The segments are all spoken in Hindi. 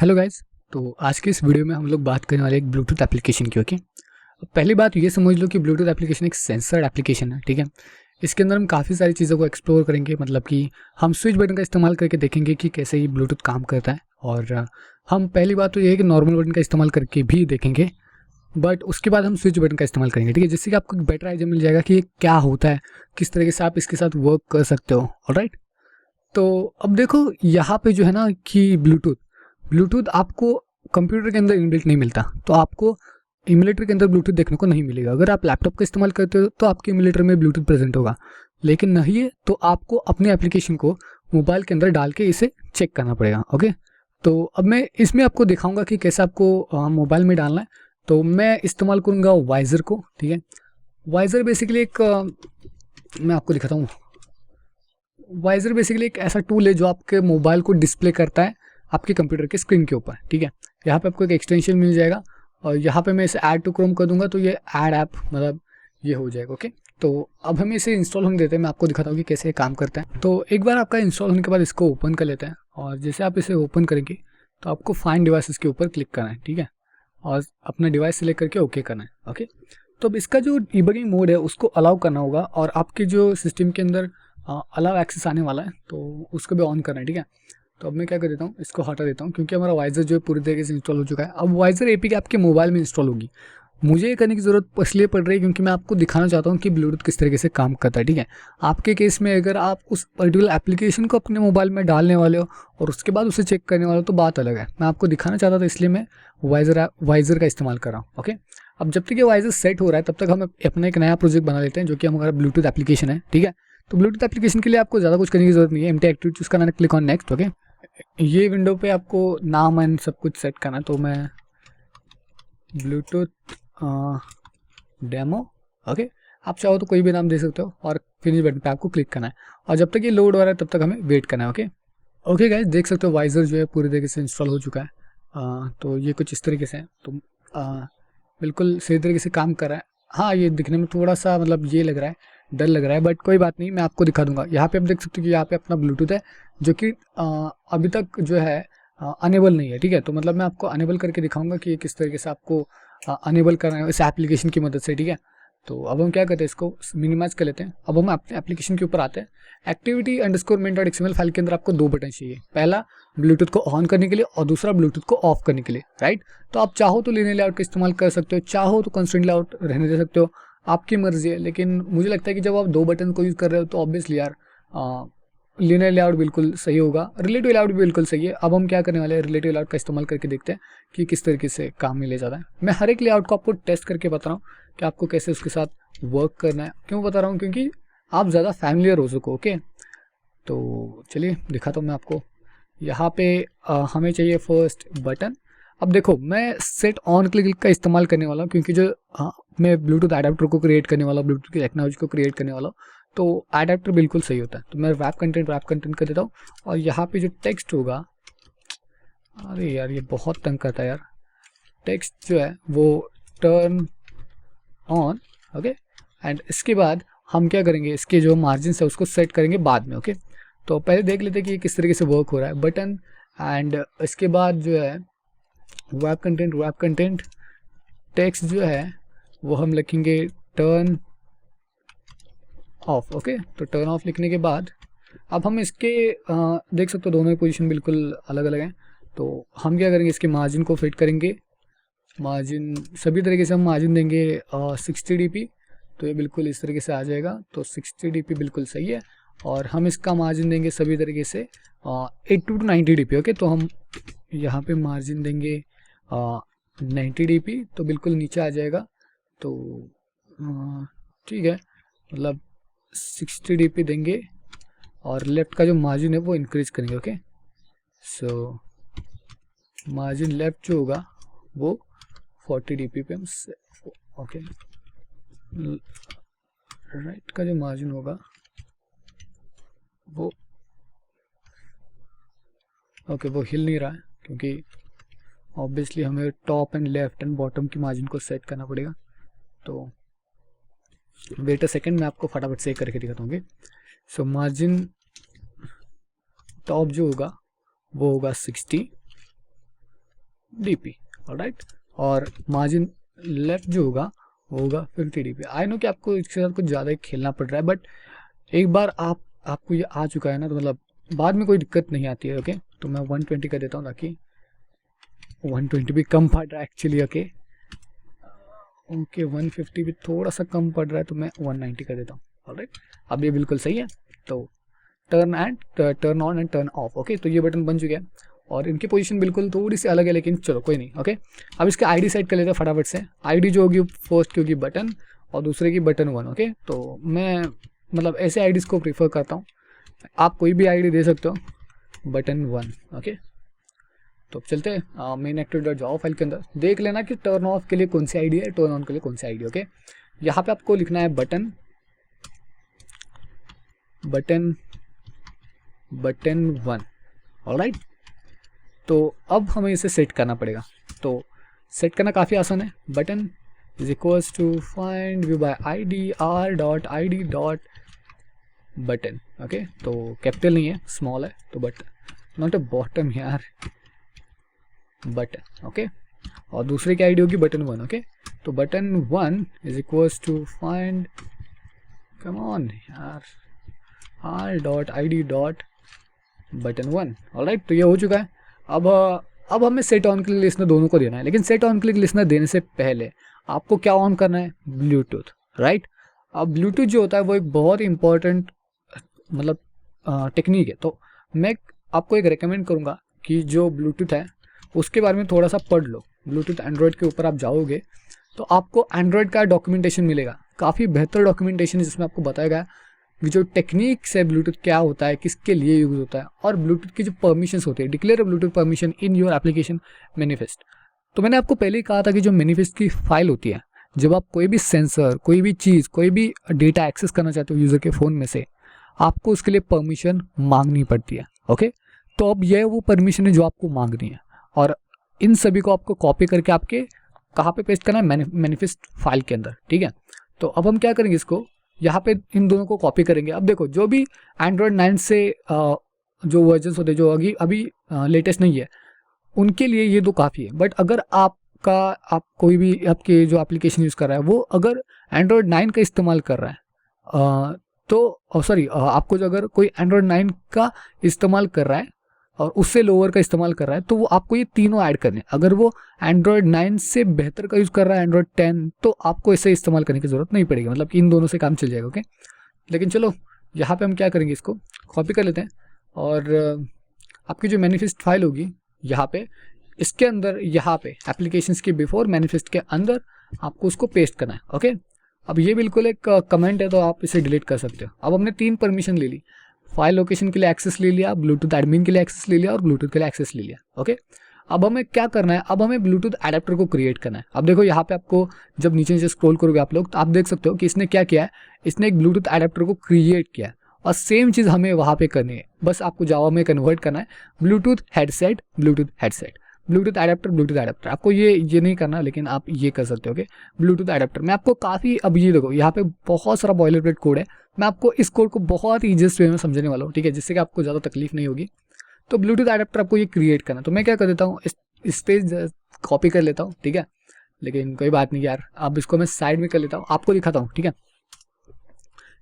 Hello guys. तो आज के इस वीडियो में हम लोग बात करने वाले एक ब्लूटूथ एप्लीकेशन की। ओके, पहली बात ये समझ लो कि ब्लूटूथ एप्लीकेशन एक सेंसर्ड एप्लीकेशन है। ठीक है, इसके अंदर हम काफ़ी सारी चीज़ों को एक्सप्लोर करेंगे। मतलब कि हम स्विच बटन का इस्तेमाल करके देखेंगे कि कैसे ये ब्लूटूथ काम करता है। और हम पहली बात तो ये है कि नॉर्मल बटन का इस्तेमाल करके भी देखेंगे, बट उसके बाद हम स्विच बटन का इस्तेमाल करेंगे। ठीक है, जिससे कि आपको एक बेटर आइडिया मिल जाएगा कि ये क्या होता है, किस तरीके से आप इसके साथ वर्क कर सकते हो। ऑलराइट, तो अब देखो यहाँ पे जो है ना कि ब्लूटूथ ब्लूटूथ आपको कंप्यूटर के अंदर इनबिल्ट नहीं मिलता, तो आपको इमुलेटर के अंदर ब्लूटूथ देखने को नहीं मिलेगा। अगर आप लैपटॉप का इस्तेमाल करते हो तो आपके इमुलेटर में ब्लूटूथ प्रेजेंट होगा, लेकिन नहीं है तो आपको अपने एप्लीकेशन को मोबाइल के अंदर डाल के इसे चेक करना पड़ेगा। ओके, तो अब मैं इसमें आपको दिखाऊंगा कि कैसे आपको मोबाइल में डालना है। तो मैं इस्तेमाल करूँगा वाइजर को। ठीक है, वाइजर बेसिकली मैं आपको दिखाता हूँ। वाइजर बेसिकली एक ऐसा टूल है जो आपके मोबाइल को डिस्प्ले करता है आपके कंप्यूटर के स्क्रीन के ऊपर। ठीक है, यहाँ पे आपको एक एक्सटेंशन मिल जाएगा और यहाँ पे मैं इसे ऐड टू क्रोम कर दूंगा तो ये ऐड ऐप मतलब ये हो जाएगा। ओके, तो अब हमें इसे इंस्टॉल होने देते हैं। मैं आपको दिखाता हूँ कि कैसे ये काम करता है। तो एक बार आपका इंस्टॉल होने के बाद इसको ओपन कर लेते हैं, और जैसे आप इसे ओपन करेंगे तो आपको फाइंड डिवाइसेस के ऊपर क्लिक करना है। ठीक है, और अपना डिवाइस सेलेक्ट करके ओके करना है। ओके, तो अब इसका जो डीबगिंग मोड है उसको अलाउ करना होगा, और आपके जो सिस्टम के अंदर अलाउ एक्सेस आने वाला है तो उसको भी ऑन करना है। ठीक है, तो अब मैं क्या कर देता हूँ, इसको हटा देता हूँ क्योंकि हमारा वाइजर जो है पूरी तरीके से इंस्टॉल हो चुका है। अब वाइजर एपीके आपके मोबाइल में इंस्टॉल होगी। मुझे ये करने की ज़रूरत इसलिए पड़ रही है क्योंकि मैं आपको दिखाना चाहता हूँ कि ब्लूटूथ किस तरीके से काम करता है। ठीक है, आपके केस में अगर आप उस पर्टिकुलर एप्लीकेशन को अपने मोबाइल में डालने वाले हो और उसके बाद उसे चेक करने वाले हो तो बात अलग है। मैं आपको दिखाना चाहता था, इसलिए मैं वाइजर का इस्तेमाल कर रहा हूँ। ओके, अब जब तक ये वाइजर सेट हो रहा है तब तक हम अपना एक नया प्रोजेक्ट बना लेते हैं जो कि हमारा ब्लूटूथ एप्लीकेशन है। ठीक है, तो ब्लूटूथ एप्लीकेशन के लिए आपको ज़्यादा कुछ करने की जरूरत नहीं है। एम्प्टी एक्टिविटी चूज करना है, क्लिक ऑन नेक्स्ट। ओके, ये विंडो पे आपको नाम एंड सब कुछ सेट करना है, तो मैं ब्लूटूथ डेमो। ओके, आप चाहो तो कोई भी नाम दे सकते हो और फिनिश बटन पे आपको क्लिक करना है, और जब तक ये लोड हो रहा है तब तक हमें वेट करना है। ओके ओके गाइस, देख सकते हो वाइजर जो है पूरी तरीके से इंस्टॉल हो चुका है। तो ये कुछ इस तरीके से है, तो बिल्कुल सही तरीके से काम कर रहा है। हाँ, ये दिखने में थोड़ा सा मतलब ये लग रहा है, डर लग रहा है, बट कोई बात नहीं, मैं आपको दिखा दूंगा। यहाँ पे आप देख सकते हो कि यहाँ पे अपना ब्लूटूथ है जो कि अभी तक जो है अनेबल नहीं है। ठीक है, तो मतलब मैं आपको अनेबल करके दिखाऊंगा कि ये किस तरीके से आपको अनेबल करना है इस एप्लीकेशन की मदद से। ठीक है, तो अब हम क्या करते हैं, इसको मिनिमाइज कर लेते हैं। अब हम अपने एप्लीकेशन के ऊपर आते हैं। Activity underscore main dot XML file के अंदर आपको दो बटन चाहिए, पहला ब्लूटूथ को ऑन करने के लिए और दूसरा ब्लूटूथ को ऑफ करने के लिए। राइट, तो आप चाहो तो लीनियर लेआउट का इस्तेमाल कर सकते हो, चाहो तो कंस्ट्रेंट लेआउट रहने दे सकते हो, आपकी मर्जी है। लेकिन मुझे लगता है कि जब आप दो बटन को यूज़ कर रहे हो तो ऑब्वियसली यार लीनियर लेआउट बिल्कुल सही होगा, रिलेटिव लेआउट भी बिल्कुल सही है। अब हम क्या करने वाले हैं, रिलेटिव लेआउट का इस्तेमाल करके देखते हैं कि किस तरीके से काम में ले जाता है। मैं हर एक लेआउट को आपको टेस्ट करके बता रहा हूँ कि आपको कैसे उसके साथ वर्क करना है। क्यों बता रहा हूँ, क्योंकि आप ज़्यादा फैमिलियर हो सको। ओके, तो चलिए दिखाता हूँ मैं आपको। यहाँ पे हमें चाहिए फर्स्ट बटन। अब देखो, मैं सेट ऑन क्लिक का इस्तेमाल करने वाला हूँ क्योंकि जो मैं ब्लूटूथ एडाप्टर को क्रिएट करने वाला हूँ, ब्लूटूथ की टेक्नोलॉजी को क्रिएट करने वाला हूँ, तो एडाप्टर बिल्कुल सही होता है। तो मैं रैप कंटेंट कर देता हूँ, और यहाँ पे जो टेक्स्ट होगा, अरे यार ये बहुत तंग करता है यार, टेक्स्ट जो है वो टर्न ऑन। ओके, एंड इसके बाद हम क्या करेंगे, इसके जो मार्जिन है उसको सेट करेंगे बाद में। ओके, तो पहले देख लेते हैं कि ये किस तरीके से वर्क हो रहा है बटन। एंड इसके बाद जो है वेब कंटेंट टेक्स्ट जो है वो हम लिखेंगे टर्न ऑफ। ओके, तो टर्न ऑफ लिखने के बाद अब हम इसके देख सकते हो दोनों की पोजीशन बिल्कुल अलग अलग हैं। तो हम क्या करेंगे, इसके मार्जिन को फिट करेंगे। मार्जिन सभी तरीके से हम मार्जिन देंगे 60 dp, तो ये बिल्कुल इस तरीके से आ जाएगा। तो 60 dp बिल्कुल सही है, और हम इसका मार्जिन देंगे सभी तरीके से 80 to 90 dp। ओके, तो हम यहाँ पे मार्जिन देंगे 90 dp, तो बिल्कुल नीचे आ जाएगा। तो ठीक है, मतलब 60 dp देंगे, और लेफ्ट का जो मार्जिन है वो इंक्रीज करेंगे। ओके, सो मार्जिन लेफ्ट जो होगा वो 40 dp पे हम ओके, राइट का जो मार्जिन होगा वो ओके, वो हिल नहीं रहा है क्योंकि ऑब्वियसली हमें top and left and bottom की मार्जिन को सेट करना पड़ेगा। तो वेट अ सेकेंड, मैं आपको फटाफट से करके दिखाता हूँ। सो मार्जिन टॉप जो होगा वो होगा 60, dp, ऑलराइट। और मार्जिन लेफ्ट जो होगा वो होगा 50 dp। आई नो कि आपको इसके साथ कुछ ज़्यादा खेलना पड़ रहा है, बट एक बार आपको ये आ चुका है ना, तो मतलब बाद में कोई दिक्कत नहीं आती है। ओके, तो मैं 120 कर देता हूँ ताकि 120 भी कम पड़ रहा है एक्चुअली। ओके, 150 भी थोड़ा सा कम पड़ रहा है, तो मैं 190 कर देता हूँ। ऑलराइट, अब ये बिल्कुल सही है। तो turn on and turn off. Okay, तो ये बटन बन चुके हैं और इनकी पोजीशन बिल्कुल थोड़ी सी अलग है, लेकिन चलो कोई नहीं। ओके, अब इसके आईडी सेट कर लेते हैं फटाफट से। आईडी जो होगी फर्स्ट की होगी बटन और दूसरे की बटन 1। ओके, तो मैं मतलब ऐसे आईडीज़ को प्रीफर करता हूँ, आप कोई भी आईडी दे सकते हो, बटन 1। ओके, तो चलते हैं मेन एक्टिव.जावा फाइल के अंदर। देख लेना कि टर्न ऑफ के लिए कौन सी आईडी है, टर्न ऑन के लिए कौन सी आईडी। ओके, यहाँ पे आपको लिखना है बटन 1। ऑलराइट, तो अब हमें इसे सेट करना पड़ेगा। तो सेट करना काफ़ी आसान है। Button is equals to find view by ID r.id.बटन। ओके, तो कैपिटल नहीं है, स्मॉल है, तो बटन, नॉट अ बॉटम यार, बटन। ओके, और दूसरे की आईडी होगी बटन 1। ओके, तो button 1 is equals to find, come on यार, r.id.बटन 1। ऑलराइट, तो ये हो चुका है। अब हमें सेट ऑन क्लिक लिसनर दोनों को देना है, लेकिन सेट ऑन क्लिक लिसनर देने से पहले आपको क्या ऑन करना है, ब्लूटूथ। राइट, अब ब्लूटूथ जो होता है वो एक बहुत ही इंपॉर्टेंट मतलब टेक्निक है। तो मैं आपको एक रेकमेंड करूँगा कि जो ब्लूटूथ है उसके बारे में थोड़ा सा पढ़ लो। ब्लूटूथ एंड्रॉयड के ऊपर आप जाओगे तो आपको एंड्रॉयड का डॉक्यूमेंटेशन मिलेगा, काफ़ी बेहतर डॉक्यूमेंटेशन है, जिसमें आपको बताया गया कि जो टेक्निक्स है, ब्लूटूथ क्या होता है, किसके लिए यूज़ होता है, और ब्लूटूथ की जो परमिशंस होती है, declare Bluetooth permission in your application manifest. तो मैंने आपको पहले ही कहा था कि जो मैनिफेस्ट की फाइल होती है, जब आप कोई भी सेंसर, कोई भी चीज़, कोई भी डेटा एक्सेस करना चाहते हो यूज़र के फ़ोन में से, आपको उसके लिए परमिशन मांगनी पड़ती है। ओके, तो अब यह वो परमिशन है जो आपको मांगनी है, और इन सभी को आपको कॉपी करके आपके कहाँ पे पेस्ट करना है, मैनिफेस्ट फाइल के अंदर। ठीक है, तो अब हम क्या करेंगे, इसको यहाँ पे इन दोनों को कॉपी करेंगे। अब देखो, जो भी एंड्रॉयड 9 से जो वर्जन्स होते हैं, जो अभी लेटेस्ट नहीं है, उनके लिए ये तो काफ़ी है। बट अगर आप कोई भी आपके जो एप्लीकेशन यूज़ कर रहा है वो अगर एंड्रॉयड 9 का इस्तेमाल कर रहा है, तो सॉरी, आपको जो अगर कोई एंड्रॉयड 9 का इस्तेमाल कर रहा है और उससे लोअर का इस्तेमाल कर रहा है, तो वो आपको ये तीनों ऐड करने हैं। अगर वो एंड्रॉयड 9 से बेहतर का यूज़ कर रहा है, एंड्रॉयड 10, तो आपको इसे इस्तेमाल करने की ज़रूरत नहीं पड़ेगी, मतलब कि इन दोनों से काम चल जाएगा। ओके, लेकिन चलो यहाँ पे हम क्या करेंगे, इसको कॉपी कर लेते हैं और आपकी जो मैनिफेस्ट फाइल होगी यहाँ पे, इसके अंदर, यहाँ पे एप्लीकेशंस के बिफोर मैनिफेस्ट के अंदर आपको उसको पेस्ट करना है। ओके, अब ये बिल्कुल एक कमेंट है, तो आप इसे डिलीट कर सकते हो। अब हमने 3 परमिशन ले ली, फाइल लोकेशन के लिए एक्सेस ले लिया, ब्लूटूथ एडमिन के लिए एक्सेस ले लिया और ब्लूटूथ के लिए एक्सेस ले लिया। ओके, अब हमें क्या करना है, अब हमें ब्लूटूथ एडेप्टर को क्रिएट करना है। अब देखो यहाँ पे आपको जब नीचे नीचे स्क्रॉल करोगे आप लोग, तो आप देख सकते हो कि इसने क्या किया है, इसने एक ब्लूटूथ एडेप्टर को क्रिएट किया है, और सेम चीज़ हमें वहाँ पे करनी है। बस आपको जावा में कन्वर्ट करना है, Bluetooth headset, Bluetooth headset, Bluetooth adapter, Bluetooth adapter. आपको ये नहीं करना, लेकिन आप ये कर सकते हो। ओके, ब्लूटूथ एडेप्टर मैं आपको काफ़ी, अब ये देखो यहाँ पे बहुत सारा बॉयलर प्लेट कोड है, मैं आपको इस कोड को बहुत ईजीएस्ट वे में समझने वाला हूँ। ठीक है, जिससे कि आपको ज़्यादा तकलीफ नहीं होगी। तो ब्लूटूथ एडेप्टर आपको ये क्रिएट करना, तो मैं क्या कर देता हूँ, इस पे कॉपी कर लेता हूँ। ठीक है, लेकिन कोई बात नहीं यार, अब इसको मैं साइड में कर लेता हूँ, आपको दिखाता हूँ। ठीक है,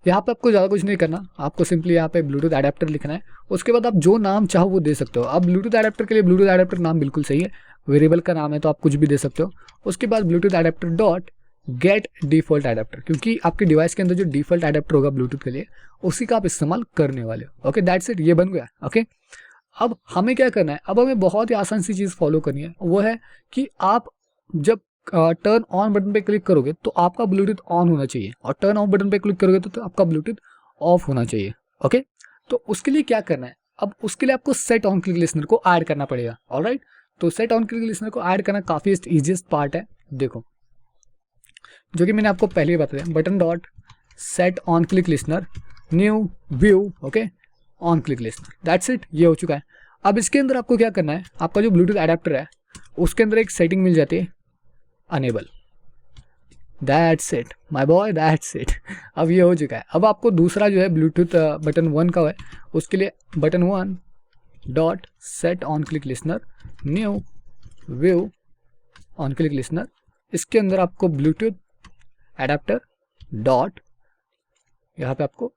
यहाँ पे आपको ज़्यादा कुछ नहीं करना, आपको सिंपली यहाँ पे ब्लूटूथ एडेप्टर लिखना है। उसके बाद आप जो नाम चाहो वो दे सकते हो। अब ब्लूटूथ एडेप्टर के लिए ब्लूटूथ एडेप्टर नाम बिल्कुल सही है, वेरिएबल का नाम है, तो आप कुछ भी दे सकते हो। उसके बाद Bluetooth adapter dot gate default adapter, क्योंकि आपके डिवाइस के अंदर जो डिफ़ॉल्ट एडेप्टर होगा ब्लूटूथ के लिए, उसी का आप इस्तेमाल करने वाले हो। ओके, दैट्स इट, ये बन गया। ओके, अब हमें क्या करना है, अब हमें बहुत ही आसान सी चीज़ फॉलो करनी है, वो है कि आप जब टर्न ऑन बटन पे क्लिक करोगे तो आपका ब्लूटूथ ऑन होना चाहिए, और टर्न ऑफ बटन पे क्लिक करोगे तो आपका ब्लूटूथ ऑफ होना चाहिए। ओके, तो उसके लिए क्या करना है, अब उसके लिए आपको सेट ऑन क्लिक लिसनर को ऐड करना पड़ेगा। ऑलराइट, तो सेट ऑन क्लिक लिसनर को ऐड करना काफ़ी ईजीएस्ट पार्ट है। देखो, जो कि मैंने आपको पहले ही बताया, button dot set on click listener, new view, okay, on click listener, that's it, ये हो चुका है। अब इसके अंदर आपको क्या करना है, आपका जो ब्लूटूथ एडेप्टर है उसके अंदर एक सेटिंग मिल जाती है, enable, that's it my boy, that's it. अब ये हो चुका है। अब आपको दूसरा जो है ब्लूटूथ बटन 1 का है, उसके लिए button 1 dot set on click listener, new view on click listener, इसके अंदर आपको ब्लूटूथ एडाप्टर डॉट यहाँ पे आपको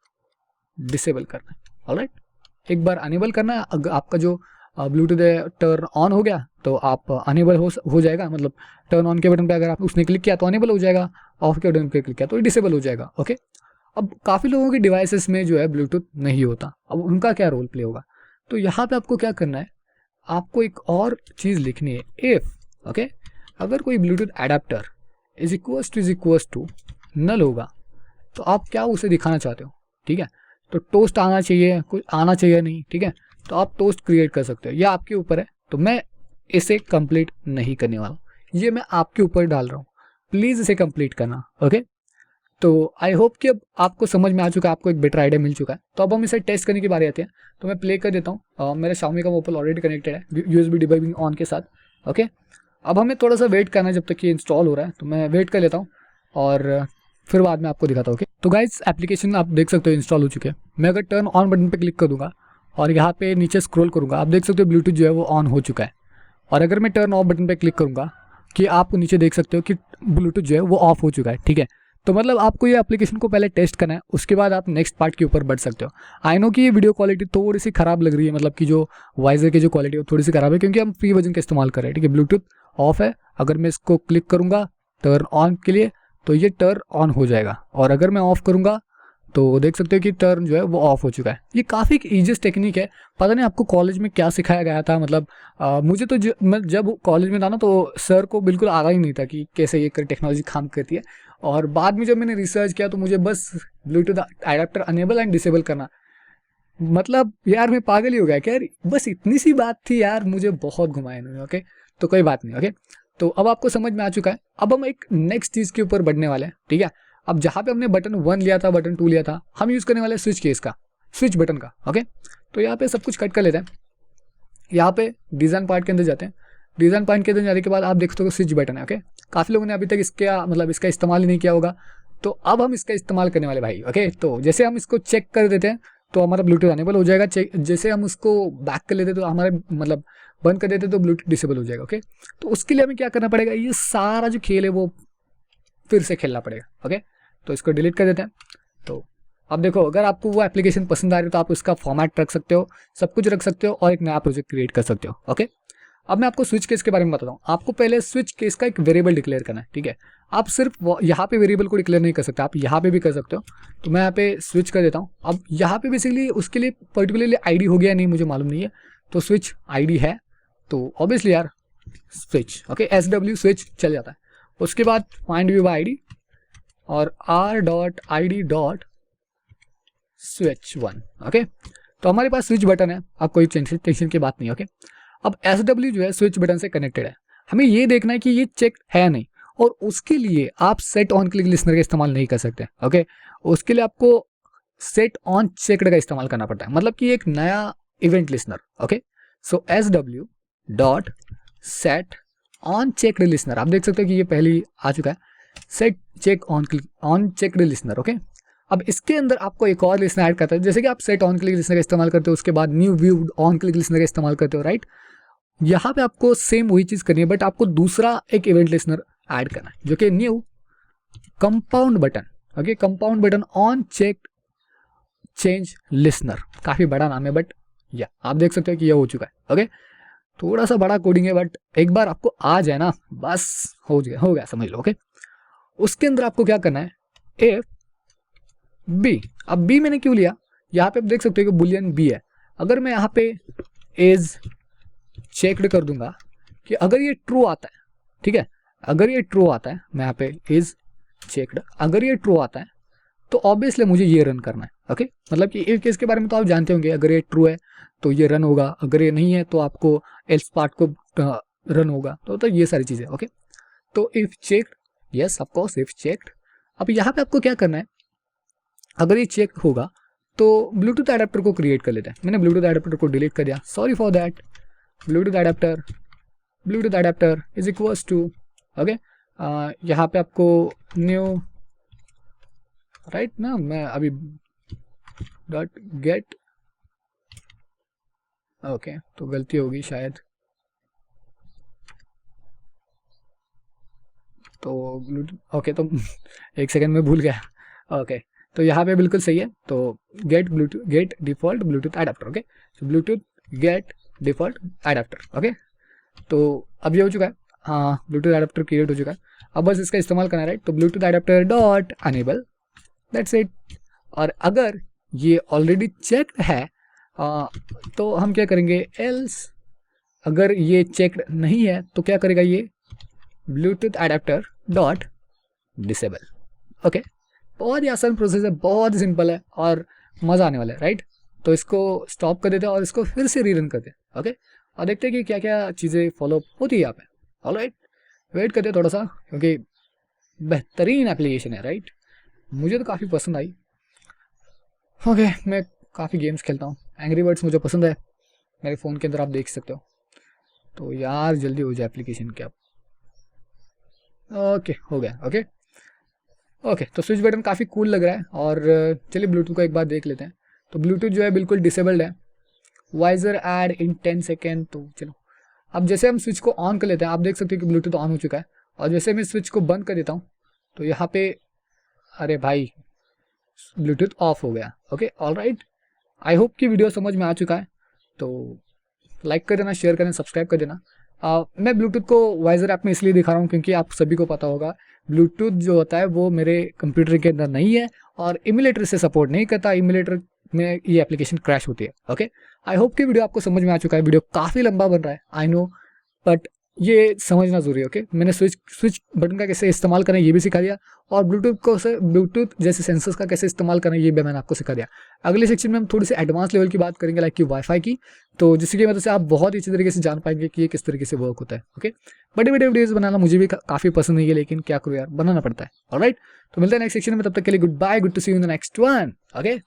डिसेबल करना है। ऑलराइट, एक बार अनेबल करना है। अगर आपका जो ब्लूटूथ टर्न ऑन हो गया तो आप अनेबल हो जाएगा, मतलब टर्न ऑन के बटन पे अगर आप उसने क्लिक किया तो अनेबल हो जाएगा, ऑफ के बटन पे क्लिक किया तो डिसेबल हो जाएगा। ओके, अब काफ़ी लोगों के डिवाइसेस में जो है ब्लूटूथ नहीं होता, अब उनका क्या रोल प्ले होगा? तो यहाँ पे आपको क्या करना है, आपको एक और चीज़ लिखनी है, इफ ओके अगर कोई Bluetooth adapter is equals to null होगा तो आप क्या उसे दिखाना चाहते हो, ठीक है? तो टोस्ट आना चाहिए, कुछ आना चाहिए नहीं, ठीक है? तो आप टोस्ट क्रिएट कर सकते हो, यह आपके ऊपर है। तो मैं इसे कंप्लीट नहीं करने वाला, ये मैं आपके ऊपर डाल रहा हूँ, प्लीज़ इसे कंप्लीट करना। ओके, तो आई होप कि अब आपको समझ में आ चुका है, आपको एक बेटर आइडिया मिल चुका है। तो अब हम इसे टेस्ट करने की बारी आती है। तो मैं प्ले कर देता हूँ, मेरा Xiaomi का मोबाइल ऑलरेडी कनेक्टेड है USB डिबगिंग ऑन के साथ। ओके, अब हमें थोड़ा सा वेट करना है जब तक ये इंस्टॉल हो रहा है, तो मैं वेट कर लेता हूँ और फिर बाद में आपको दिखाता हूँ। ओके, तो गाइस एप्लीकेशन आप देख सकते हो इंस्टॉल हो चुके हैं। मैं अगर टर्न ऑन बटन पे क्लिक कर दूंगा और यहाँ पे नीचे स्क्रॉल करूँगा, आप देख सकते हो ब्लूटूथ जो है वो ऑन हो चुका है। और अगर मैं टर्न ऑफ बटन पे क्लिक करूँगा कि आप नीचे देख सकते हो कि ब्लूटूथ जो है वो ऑफ हो चुका है, ठीक है? तो मतलब आपको ये एप्लीकेशन को पहले टेस्ट करना है, उसके बाद आप नेक्स्ट पार्ट के ऊपर बढ़ सकते हो। आई नो कि ये वीडियो क्वालिटी थोड़ी सी ख़राब लग रही है, मतलब कि जो वाइजर की जो क्वालिटी है थोड़ी सी ख़राब है क्योंकि हम फ्री वर्जन का इस्तेमाल कर रहे हैं, ठीक है? ब्लूटूथ ऑफ है, अगर मैं इसको क्लिक करूँगा टर्न ऑन के लिए तो ये टर्न ऑन हो जाएगा, और अगर मैं ऑफ़ करूँगा तो देख सकते हो कि टर्न जो है वो ऑफ हो चुका है। ये काफ़ी ईजीएस्ट टेक्निक है। पता नहीं आपको कॉलेज में क्या सिखाया गया था, मतलब मुझे तो मैं जब कॉलेज में था ना तो सर को बिल्कुल आगा ही नहीं था कि कैसे ये टेक्नोलॉजी काम करती है। और बाद में जब मैंने रिसर्च किया तो मुझे बस Bluetooth adapter enable and disable करना, मतलब यार मैं पागल ही हो गया क्या यार, बस इतनी सी बात थी यार, मुझे बहुत घुमाया इन्होंने। ओके, तो कोई बात नहीं। ओके, तो अब आपको समझ में आ चुका है। अब हम एक नेक्स्ट चीज़ के ऊपर बढ़ने वाले हैं, ठीक है? अब जहाँ पे हमने बटन 1 लिया था, बटन 2 लिया था, हम यूज़ करने वाले स्विच केस का, स्विच बटन का। ओके, तो यहाँ पे सब कुछ कट कर लेते हैं। यहाँ पे डिज़ाइन पार्ट के अंदर जाते हैं। डिज़ाइन पार्ट के अंदर जाने के बाद आप देखते हो स्विच बटन है। ओके, काफ़ी लोगों ने अभी तक इसका इस्तेमाल ही नहीं किया होगा, तो अब हम इसका इस्तेमाल करने वाले भाई। ओके, तो जैसे हम इसको चेक कर देते हैं तो हमारा ब्लूटूथ अनेबल हो जाएगा। जैसे हम उसको बैक कर लेते तो हमारे मतलब बंद कर देते तो ब्लूटूथ डिसेबल हो जाएगा। ओके, तो उसके लिए हमें क्या करना पड़ेगा, ये सारा जो खेल है वो फिर से खेलना पड़ेगा। ओके, तो इसको डिलीट कर देते हैं। तो अब देखो, अगर आपको वो एप्लीकेशन पसंद आ रही है तो आप उसका फॉर्मेट रख सकते हो, सब कुछ रख सकते हो और एक नया प्रोजेक्ट क्रिएट कर सकते हो। ओके, अब मैं आपको स्विच केस के बारे में बताता हूँ। आपको पहले स्विच केस का एक वेरिएबल डिक्लेयर करना है, ठीक है? आप सिर्फ यहाँ पे वेरिएबल को डिक्लेयर नहीं कर सकते, आप यहाँ पे भी कर सकते हो। तो मैं यहाँ पे स्विच कर देता हूँ। अब यहाँ पे बेसिकली उसके लिए पर्टिकुलरली आईडी हो गया नहीं, मुझे मालूम नहीं है, तो स्विच आईडी है तो ऑब्वियसली यार स्विच। ओके, SW स्विच चल जाता है। उसके बाद फाइंड व्यू बाय आईडी और r.id switch1। ओके, तो हमारे पास स्विच बटन है, अब कोई टेंशन की बात नहीं। ओके, अब SW जो है स्विच बटन से कनेक्टेड है, हमें ये देखना है कि ये चेक है या नहीं, और उसके लिए आप सेट ऑन क्लिक लिसनर का इस्तेमाल नहीं कर सकते। ओके, उसके लिए आपको सेट ऑन चेक्ड का इस्तेमाल करना पड़ता है, मतलब कि एक नया event listener. Okay, so SW dot set on checked listener, आप देख सकते हो कि ये पहले आ चुका है, set check on checked listener. Okay, अब इसके अंदर आपको एक और लिसनर ऐड करता है, जैसे कि आप सेट ऑन क्लिक लिसनर का इस्तेमाल करते हो, उसके बाद new view on click listener का इस्तेमाल करते हो, राइट? यहाँ पे आपको सेम वही चीज़ करनी है, बट आपको दूसरा एक इवेंट लिसनर ऐड करना है जो कि new compound button. Okay, compound button on check change listener, काफ़ी बड़ा नाम है बट या आप देख सकते हो कि यह हो चुका है। ओके, थोड़ा सा बड़ा कोडिंग है बट एक बार आपको आ जाए ना बस हो गया समझ लो। ओके, उसके अंदर आपको क्या करना है, इफ बी। अब बी मैंने क्यों लिया, यहाँ पे आप देख सकते हो कि बुलियन बी है। अगर मैं यहाँ पे इज चेक्ड कर दूंगा कि अगर ये ट्रू आता है, ठीक है, अगर ये ट्रू आता है, मैं यहाँ पे इज चेक्ड, अगर ये ट्रू आता है तो ऑब्वियसली मुझे ये रन करना है। ओके, मतलब कि इफ केस के बारे में तो आप जानते होंगे, अगर ये ट्रू है तो ये रन होगा, अगर ये नहीं है तो आपको एल्स पार्ट को रन होगा, तो ये सारी चीज़ें। ओके, तो if checked, yes of course if checked. अब यहाँ पे आपको क्या करना है, अगर ये चेक होगा तो ब्लूटूथ एडाप्टर को क्रिएट कर लेते हैं। मैंने ब्लूटूथ एडाप्टर को डिलीट कर दिया, sorry for that. Bluetooth adapter is equals to, okay, यहाँ पे आपको न्यू राइट ना, मैं अभी डॉट गेट, ओके, तो गलती होगी शायद, तो ब्लूटूथ ओके, तो एक सेकंड में भूल गया। ओके, तो यहाँ पे बिल्कुल सही है। तो get default Bluetooth adapter. Okay, तो Bluetooth get default adapter. Okay, तो अब ये हो चुका है। हाँ, ब्लूटूथ एडाप्टर क्रिएट हो चुका है। अब बस इसका इस्तेमाल करना है, राइट। तो Bluetooth adapter dot enable, that's it. और अगर ये ऑलरेडी चेक्ड है तो हम क्या करेंगे, एल्स अगर ये चेक्ड नहीं है तो क्या करेगा ये, Bluetooth adapter dot disable. Okay, बहुत ही आसान प्रोसेस है, बहुत ही सिंपल है और मज़ा आने वाला है, राइट। तो इसको स्टॉप कर देते हैं और इसको फिर से रीरन करते हैं। ओके, और देखते हैं कि क्या क्या चीज़ें फॉलो होती है यहाँ पे। ऑलराइट, वेट करते हैं थोड़ा सा, क्योंकि बेहतरीन एप्लीकेशन है, राइट। मुझे तो काफ़ी पसंद आई। ओके, मैं काफ़ी गेम्स खेलता हूँ, एंग्री बर्ड्स मुझे पसंद है, मेरे फ़ोन के अंदर आप देख सकते हो। तो यार जल्दी हो जाए एप्लीकेशन क्या। ओके, हो गया। ओके ओके, तो स्विच बटन काफ़ी कूल लग रहा है। और चलिए ब्लूटूथ को एक बार देख लेते हैं। तो ब्लूटूथ जो है बिल्कुल डिसेबल्ड है, वाइजर ऐड इन 10 सेकेंड। तो चलो, अब जैसे हम स्विच को ऑन कर लेते हैं, आप देख सकते हो कि ब्लूटूथ ऑन हो चुका है। और जैसे मैं स्विच को बंद कर देता हूँ तो यहाँ पे, अरे भाई, ब्लूटूथ ऑफ हो गया। ओके, ऑलराइट, आई होप कि वीडियो समझ में आ चुका है। तो लाइक कर देना, शेयर करना, सब्सक्राइब कर देना। मैं ब्लूटूथ को वाइजर ऐप में इसलिए दिखा रहा हूँ क्योंकि आप सभी को पता होगा ब्लूटूथ जो होता है वो मेरे कंप्यूटर के अंदर नहीं है और इमुलेटर से सपोर्ट नहीं करता। इमुलेटर में ये एप्लीकेशन क्रैश होती है। ओके, आई होप कि वीडियो आपको समझ में आ चुका है। वीडियो काफ़ी लंबा बन रहा है, आई नो, बट ये समझना जरूरी है। ओके, मैंने स्विच बटन का कैसे इस्तेमाल करना है ये भी सिखा दिया, और ब्लूटूथ जैसे सेंसर्स का कैसे इस्तेमाल करना है ये भी मैंने आपको सिखा दिया। अगले सेक्शन में हम थोड़ी सी एडवांस लेवल की बात करेंगे, लाइक कि वाईफाई की, तो जिसकी वजह से आप बहुत ही अच्छी तरीके से जान पाएंगे कि ये किस तरीके से वर्क होता है। ओके, बड़े बड़े वीडियोज़ बनाना मुझे भी काफ़ी पसंद नहीं है, लेकिन क्या करूँ यार, बनाना पड़ता है। ऑलराइट, तो मिलते हैं नेक्स्ट सेक्शन में, तब तक के लिए good bye, good to see you in the next one. Okay.